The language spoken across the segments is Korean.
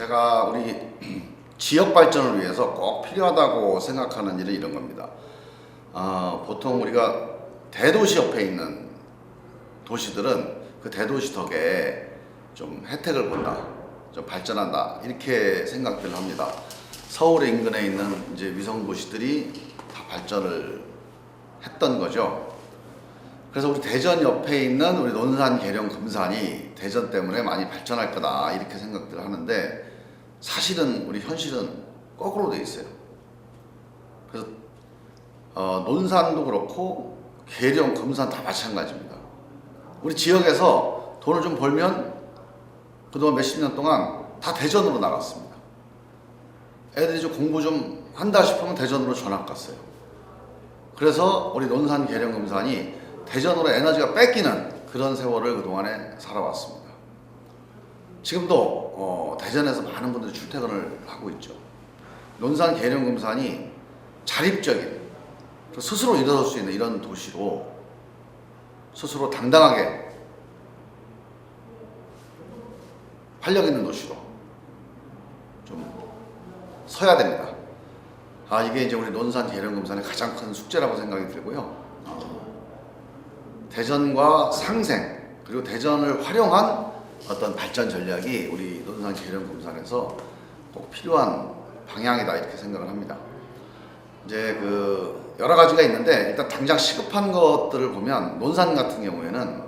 제가 우리 지역 발전을 위해서 꼭 필요하다고 생각하는 일은 이런 겁니다. 보통 우리가 대도시 옆에 있는 도시들은 그 대도시 덕에 좀 혜택을 본다, 좀 발전한다, 이렇게 생각들을 합니다. 서울 인근에 있는 이제 위성 도시들이 다 발전을 했던 거죠. 그래서 우리 대전 옆에 있는 우리 논산, 계룡, 금산이 대전 때문에 많이 발전할 거다, 이렇게 생각들을 하는데 사실은 우리 현실은 거꾸로 돼 있어요. 그래서 논산도 그렇고 계룡, 금산 다 마찬가지입니다. 우리 지역에서 돈을 좀 벌면 그동안 몇십 년 동안 다 대전으로 나갔습니다. 애들이 좀 공부 좀 한다 싶으면 대전으로 전학 갔어요. 그래서 우리 논산, 계룡, 금산이 대전으로 에너지가 뺏기는 그런 세월을 그동안에 살아왔습니다. 지금도 대전에서 많은 분들이 출퇴근을 하고 있죠. 논산, 계룡, 금산이 자립적인, 스스로 일어설 수 있는 이런 도시로, 스스로 당당하게 활력 있는 도시로 좀 서야 됩니다. 이게 이제 우리 논산, 계룡, 금산의 가장 큰 숙제라고 생각이 들고요. 대전과 상생, 그리고 대전을 활용한 어떤 발전 전략이 우리 논산, 계룡, 금산에서 꼭 필요한 방향이다, 이렇게 생각을 합니다. 이제 그 여러 가지가 있는데 일단 당장 시급한 것들을 보면 논산 같은 경우에는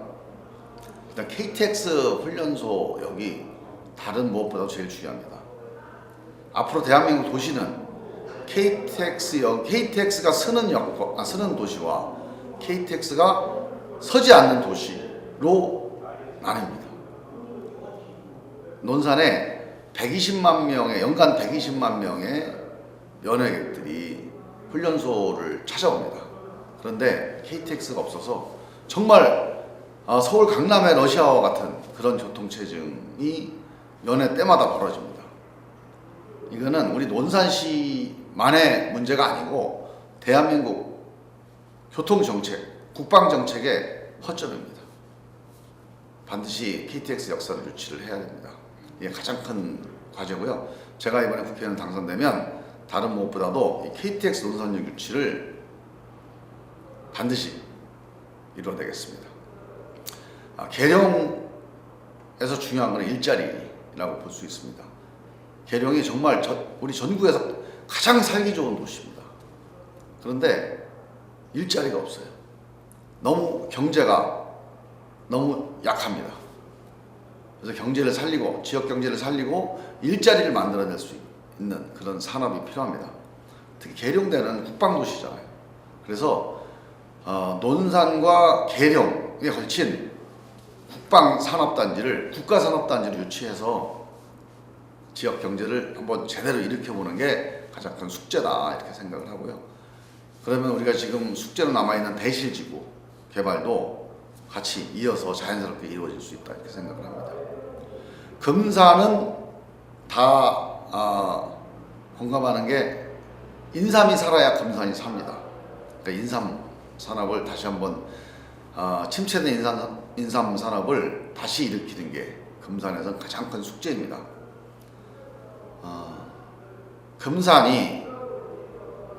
일단 KTX 훈련소역이 다른 무엇보다 제일 중요합니다. 앞으로 대한민국 도시는 KTX가 쓰는 도시와 KTX가 서지 않는 도시로 나뉩니다. 논산에 120만 명의, 연간 120만 명의 연예객들이 훈련소를 찾아옵니다. 그런데 KTX가 없어서 정말 서울 강남의 러시아와 같은 그런 교통체증이 연애 때마다 벌어집니다. 이거는 우리 논산시만의 문제가 아니고 대한민국 교통정책, 국방정책의 허점입니다. 반드시 KTX 역사를 유치를 해야 됩니다. 이게 가장 큰 과제고요. 제가 이번에 국회의원 당선되면 다른 무엇보다도 이 KTX 논산역 유치를 반드시 이루어내겠습니다. 계룡에서 중요한 것은 일자리라고 볼 수 있습니다. 계룡이 정말 우리 전국에서 가장 살기 좋은 도시입니다. 그런데 일자리가 없어요. 너무 경제가 너무 약합니다. 그래서 경제를 살리고, 지역 경제를 살리고 일자리를 만들어낼 수 있는 그런 산업이 필요합니다. 특히 계룡대는 국방도시잖아요. 그래서 논산과 계룡에 걸친 국방산업단지를, 국가산업단지를 유치해서 지역 경제를 한번 제대로 일으켜보는 게 가장 큰 숙제다, 이렇게 생각을 하고요. 그러면 우리가 지금 숙제로 남아있는 대실지구 개발도 같이 이어서 자연스럽게 이루어질 수 있다, 이렇게 생각을 합니다. 금산은 다 공감하는 게 인삼이 살아야 금산이 삽니다. 그러니까 인삼 산업을 다시 한번 침체된 인삼 산업을 다시 일으키는 게 금산에서는 가장 큰 숙제입니다. 금산이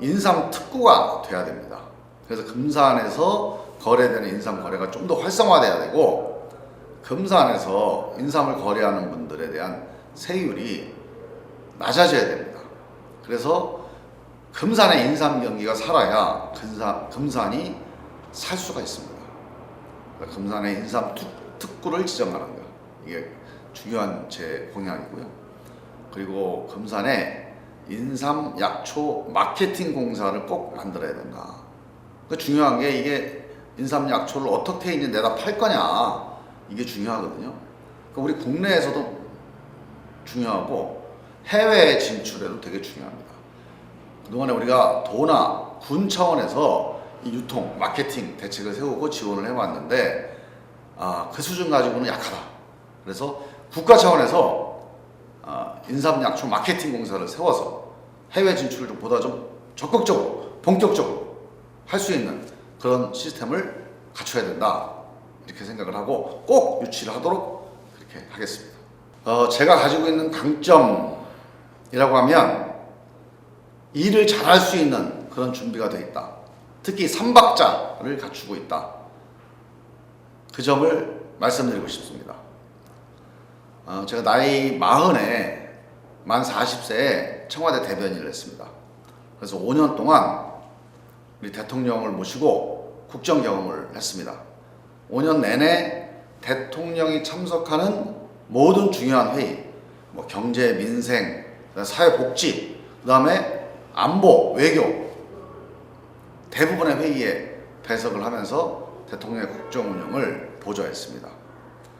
인삼 특구가 돼야 됩니다. 그래서 금산에서 거래되는 인삼 거래가 좀 더 활성화돼야 되고, 금산에서 인삼을 거래하는 분들에 대한 세율이 낮아져야 됩니다. 그래서 금산의 인삼 경기가 살아야 금산이 살 수가 있습니다. 금산의 인삼 특구를 지정하는 것, 이게 중요한 제 공약이고요. 그리고 금산에 인삼 약초 마케팅 공사를 꼭 만들어야 된다. 중요한 게 이게 인삼 약초를 어떻게 이제 내다 팔 거냐, 이게 중요하거든요. 우리 국내에서도 중요하고 해외 진출에도 되게 중요합니다. 그동안에 우리가 도나 군 차원에서 이 유통, 마케팅 대책을 세우고 지원을 해왔는데 그 수준 가지고는 약하다. 그래서 국가 차원에서 인삼 약초 마케팅 공사를 세워서 해외 진출을 좀 보다 좀 적극적으로, 본격적으로 할 수 있는 그런 시스템을 갖춰야 된다, 이렇게 생각을 하고 꼭 유치를 하도록 그렇게 하겠습니다. 제가 가지고 있는 강점이라고 하면 일을 잘할 수 있는 그런 준비가 되어 있다. 특히 삼박자를 갖추고 있다. 그 점을 말씀드리고 싶습니다. 제가 나이 40에 만 40세에 청와대 대변인을 했습니다. 그래서 5년 동안 우리 대통령을 모시고 국정 경험을 했습니다. 5년 내내 대통령이 참석하는 모든 중요한 회의, 뭐 경제, 민생, 사회복지, 그 다음에 안보, 외교 대부분의 회의에 배석을 하면서 대통령의 국정 운영을 보좌했습니다.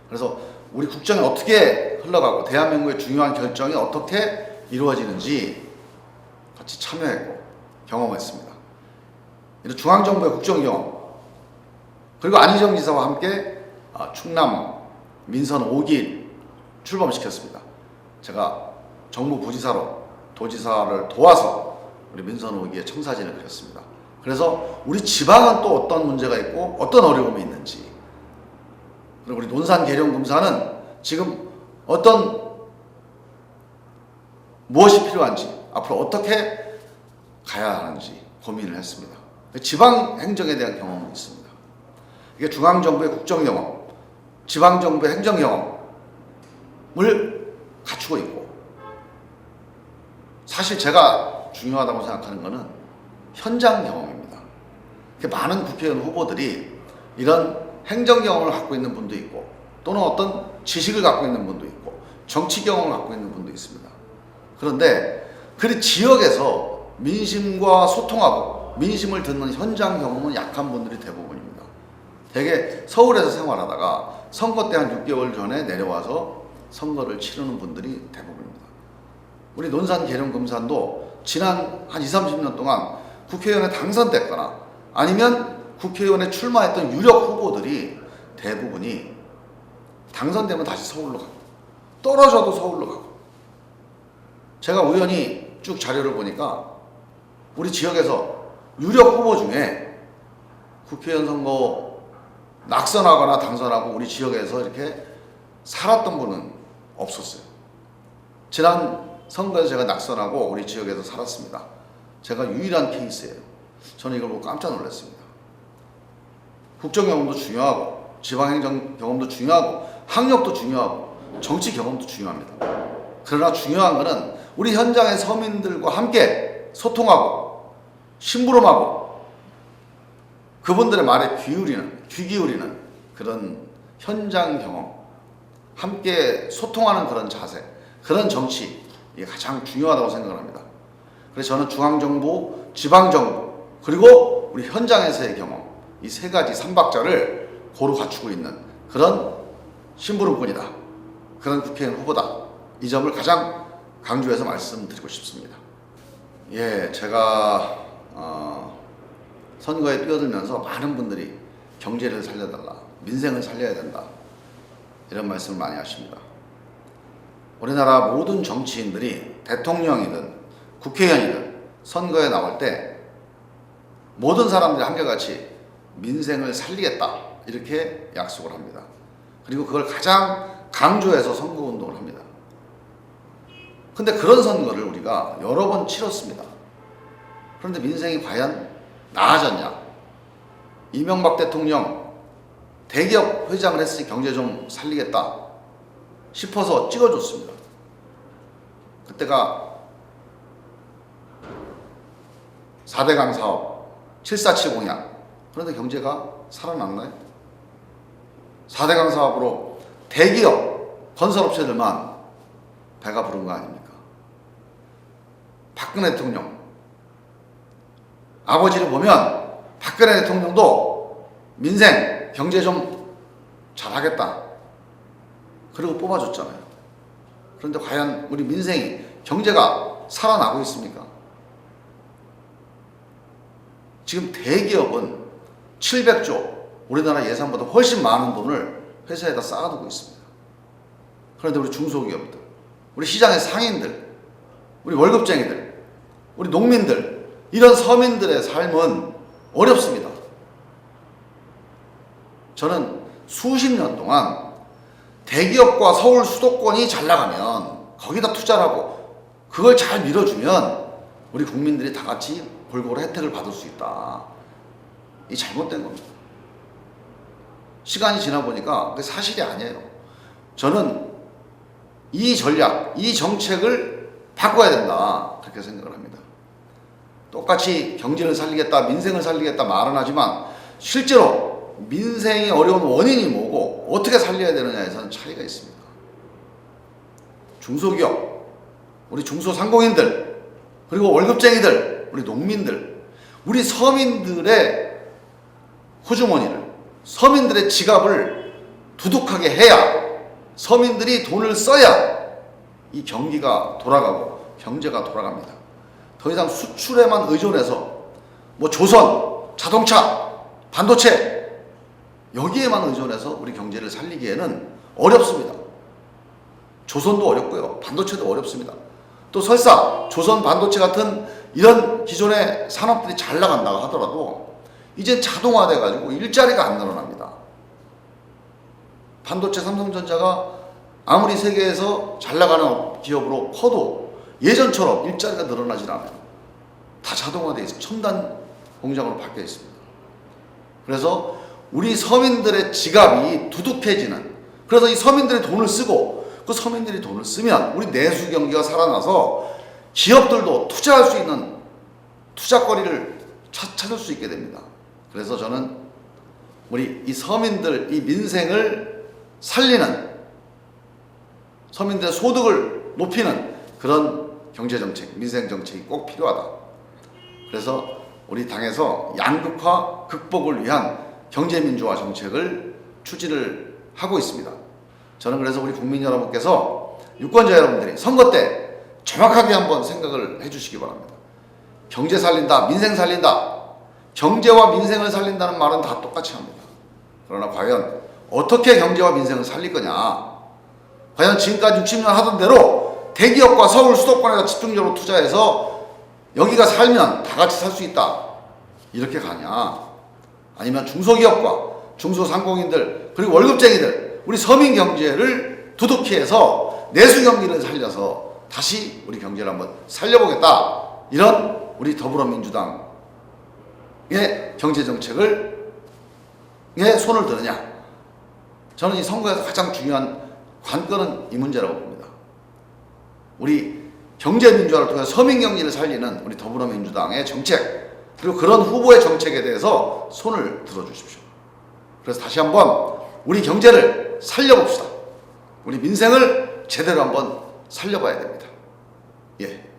그래서 우리 국정이 어떻게 흘러가고 대한민국의 중요한 결정이 어떻게 이루어지는지 같이 참여했고 경험했습니다. 이런 중앙정부의 국정 경험, 그리고 안희정 지사와 함께 충남 민선 5기 출범시켰습니다. 제가 정부 부지사로 도지사를 도와서 우리 민선 5기의 청사진을 그렸습니다. 그래서 우리 지방은 또 어떤 문제가 있고 어떤 어려움이 있는지, 그리고 우리 논산 계룡금사는 지금 무엇이 필요한지, 앞으로 어떻게 가야 하는지 고민을 했습니다. 지방 행정에 대한 경험이 있습니다. 이게 중앙정부의 국정 경험, 지방정부의 행정 경험을 갖추고 있고, 사실 제가 중요하다고 생각하는 것은 현장 경험입니다. 많은 국회의원 후보들이 이런 행정 경험을 갖고 있는 분도 있고, 또는 어떤 지식을 갖고 있는 분도 있고, 정치 경험을 갖고 있는 분도 있습니다. 그런데 그 지역에서 민심과 소통하고 민심을 듣는 현장 경험은 약한 분들이 대부분입니다. 대개 서울에서 생활하다가 선거 때 한 6개월 전에 내려와서 선거를 치르는 분들이 대부분입니다. 우리 논산 계룡금산도 지난 한 20, 30년 동안 국회의원에 당선됐거나 아니면 국회의원에 출마했던 유력 후보들이 대부분이 당선되면 다시 서울로 가고, 떨어져도 서울로 가고. 제가 우연히 쭉 자료를 보니까 우리 지역에서 유력 후보 중에 국회의원 선거 낙선하거나 당선하고 우리 지역에서 이렇게 살았던 분은 없었어요. 지난 선거에서 제가 낙선하고 우리 지역에서 살았습니다. 제가 유일한 케이스예요. 저는 이걸 보고 깜짝 놀랐습니다. 국정 경험도 중요하고, 지방행정 경험도 중요하고, 학력도 중요하고, 정치 경험도 중요합니다. 그러나 중요한 것은 우리 현장의 서민들과 함께 소통하고 심부름하고 그분들의 말에 귀 기울이는 그런 현장 경험, 함께 소통하는 그런 자세, 그런 정치, 이게 가장 중요하다고 생각을 합니다. 그래서 저는 중앙정부, 지방정부, 그리고 우리 현장에서의 경험, 이 세 가지 삼박자를 고루 갖추고 있는 그런 심부름꾼이다, 그런 국회의원 후보다, 이 점을 가장 강조해서 말씀드리고 싶습니다. 제가 선거에 뛰어들면서 많은 분들이 경제를 살려달라, 민생을 살려야 된다, 이런 말씀을 많이 하십니다. 우리나라 모든 정치인들이 대통령이든 국회의원이든 선거에 나올 때 모든 사람들이 한결같이 민생을 살리겠다, 이렇게 약속을 합니다. 그리고 그걸 가장 강조해서 선거운동을 합니다. 근데 그런 선거를 우리가 여러 번 치렀습니다. 그런데 민생이 과연 나아졌냐? 이명박 대통령 대기업 회장을 했으니 경제 좀 살리겠다 싶어서 찍어줬습니다. 그때가 4대강 사업, 747 공약. 그런데 경제가 살아났나요? 4대강 사업으로 대기업 건설업체들만 배가 부른 거 아닙니까? 박근혜 대통령, 아버지를 보면 박근혜 대통령도 민생, 경제 좀 잘하겠다, 그리고 뽑아줬잖아요. 그런데 과연 우리 민생이, 경제가 살아나고 있습니까? 지금 대기업은 700조, 우리나라 예산보다 훨씬 많은 돈을 회사에다 쌓아두고 있습니다. 그런데 우리 중소기업들, 우리 시장의 상인들, 우리 월급쟁이들, 우리 농민들, 이런 서민들의 삶은 어렵습니다. 저는 수십 년 동안 대기업과 서울 수도권이 잘 나가면 거기다 투자를 하고 그걸 잘 밀어주면 우리 국민들이 다 같이 골고루 혜택을 받을 수 있다. 이 잘못된 겁니다. 시간이 지나 보니까 그게 사실이 아니에요. 저는 이 전략, 이 정책을 바꿔야 된다. 그렇게 생각을 합니다. 똑같이 경제를 살리겠다, 민생을 살리겠다 말은 하지만 실제로 민생이 어려운 원인이 뭐고 어떻게 살려야 되느냐에서는 차이가 있습니다. 중소기업, 우리 중소상공인들, 그리고 월급쟁이들, 우리 농민들, 우리 서민들의 호주머니를, 서민들의 지갑을 두둑하게 해야, 서민들이 돈을 써야 이 경기가 돌아가고 경제가 돌아갑니다. 더 이상 수출에만 의존해서 뭐 조선, 자동차, 반도체 여기에만 의존해서 우리 경제를 살리기에는 어렵습니다. 조선도 어렵고요. 반도체도 어렵습니다. 또 설사 조선, 반도체 같은 이런 기존의 산업들이 잘 나간다고 하더라도 이제 자동화돼 가지고 일자리가 안 늘어납니다. 반도체 삼성전자가 아무리 세계에서 잘 나가는 기업으로 커도 예전처럼 일자리가 늘어나질 않아요. 다 자동화돼 있어요. 첨단 공장으로 바뀌어 있습니다. 그래서 우리 서민들의 지갑이 두둑해지는, 그래서 이 서민들이 돈을 쓰고 그 서민들이 돈을 쓰면 우리 내수 경기가 살아나서 기업들도 투자할 수 있는 투자거리를 찾을 수 있게 됩니다. 그래서 저는 우리 이 서민들, 이 민생을 살리는, 서민들의 소득을 높이는 그런 경제정책, 민생정책이 꼭 필요하다. 그래서 우리 당에서 양극화 극복을 위한 경제민주화 정책을 추진을 하고 있습니다. 저는 그래서 우리 국민 여러분께서, 유권자 여러분들이 선거 때 정확하게 한번 생각을 해주시기 바랍니다. 경제 살린다, 민생 살린다. 경제와 민생을 살린다는 말은 다 똑같이 합니다. 그러나 과연 어떻게 경제와 민생을 살릴 거냐? 과연 지금까지 60년 하던 대로 대기업과 서울 수도권에다 집중적으로 투자해서 여기가 살면 다 같이 살 수 있다, 이렇게 가냐? 아니면 중소기업과 중소상공인들, 그리고 월급쟁이들, 우리 서민 경제를 두둑히 해서 내수 경기를 살려서 다시 우리 경제를 한번 살려보겠다, 이런 우리 더불어민주당의 경제정책을 손을 드느냐? 저는 이 선거에서 가장 중요한 관건은 이 문제라고 봅니다. 우리 경제민주화를 통해 서민 경제를 살리는 우리 더불어민주당의 정책, 그리고 그런 후보의 정책에 대해서 손을 들어주십시오. 그래서 다시 한번 우리 경제를 살려봅시다. 우리 민생을 제대로 한번 살려봐야 됩니다. 예.